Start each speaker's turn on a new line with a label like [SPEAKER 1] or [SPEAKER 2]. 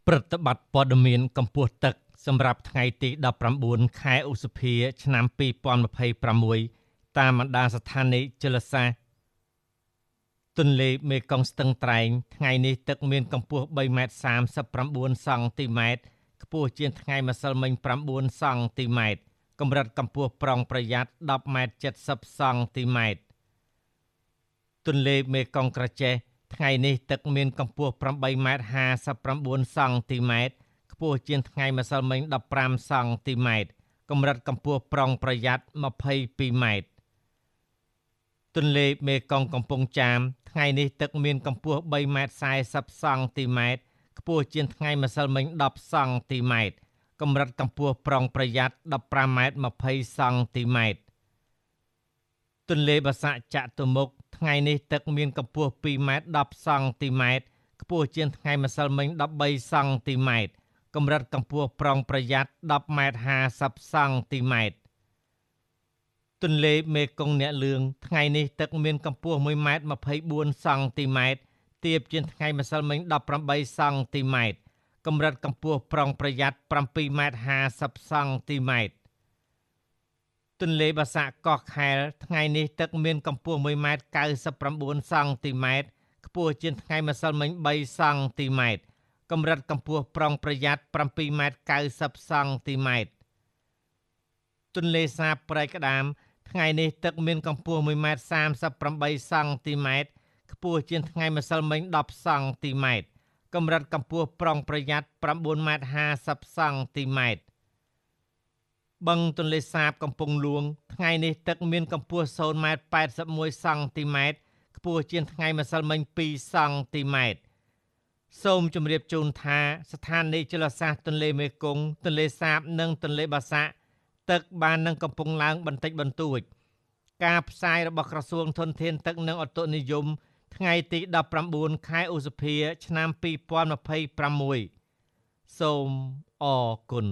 [SPEAKER 1] ព្រឹត្តិបတ်ព័ត៌មានកម្ពស់ទឹកសម្រាប់ថ្ងៃទី19ខែឧសភាឆ្នាំ2026តាមបណ្ដាស្ថានីយជលសាស្ត្រទន្លេមេគង្គស្ទឹងត្រែងថ្ងៃនេះទឹកមានកម្ពស់3.39 សង់ទីម៉ែត្រខ្ពស់ជាងថ្ងៃម្សិលមិញ9សង់ទីម៉ែត្រកម្រិតកម្ពស់ប្រុងប្រយ័ត្ន10.70 សង់ទីម៉ែត្រទន្លេមេគង្គក្រចេះថ្ងៃនេះទឹកមានកម្ពស់8.59 សង់ទីម៉ែត្រខ្ពស់ជាងថ្ងៃម្សិលមិញ15សង់ទីម៉ែត្រកម្រិតកម្ពស់ប្រុងប្រយ័ត្ន22ម៉ែត្រទន្លេមេគង្គកំពង់ចាមថ្ងៃនេះទឹកមានកម្ពស់3.40 សង់ទីម៉ែត្រខ្ពស់ជាងថ្ងៃម្សិលមិញ10សង់ទីម៉ែត្រកម្រិតកម្ពស់ប្រុងប្រយ័ត្ន15.20 សង់ទីម៉ែត្រទន្លេបាសាក់ចតុមុខថ្ងៃនេះទឹកមានកម្ពស់2.10 សង់ទីម៉ែត្រខ្ពស់ជាងថ្ងៃម្សិលមិញ13សង់ទីម៉ែត្រកម្រិតកម្ពស់ប្រុងប្រយ័ត្ន10.50 សង់ទីម៉ែត្រទន្លេមេគង្គអ្នកលឿងថ្ងៃនេះទឹកមានកម្ពស់1.24 សង់ទីម៉ែត្រទាបជាងថ្ងៃម្សិលមិញ18សង់ទីម៉ែត្រកម្រិតកម្ពស់ប្រុងប្រយ័ត្ន7.50 សង់ទីម៉ែត្រទន្លេបាសាក់កោះខែលថ្ងៃនេះទឹកមានកម្ពស់1.99 សង់ទីម៉ែត្រខ្ពស់ជាងថ្ងៃម្សិលមិញ3សង់ទីម៉ែត្រកម្រិតកម្ពស់ប្រុងប្រយ័ត្ន7.90 សង់ទីម៉ែត្រទន្លេសាបព្រៃក្តាមថ្ងៃនេះទឹកមានកម្ពស់1.38 សង់ទីម៉ែត្រខ្ពស់ជាងថ្ងៃម្សិលមិញ10សង់ទីម៉ែត្រកម្រិតកម្ពស់ប្រុងប្រយ័ត្ន9.50 សង់ទីម៉ែត្របឹងទន្លេសាបកំពង់ហ្លួងថ្ងៃនេះទឹកមានកម្ពស់0.81 សង់ទីម៉ែត្រខ្ពស់ជាងថ្ងៃម្សិលមិញ2សង់ទីម៉ែត្រសូមជម្រាបជូនថាស្ថានីយជលសាស្ត្រទន្លេមេគង្គទន្លេសាបនិងទន្លេបាសាក់ទឹកបាននឹងកំពុងឡើងបន្តិចបន្តួចការផ្សាយរបស់ក្រសួងធនធានទឹកនិងឧតុនិយមថ្ងៃទី19ខែឧសភាឆ្នាំ2026សូមអរគុណ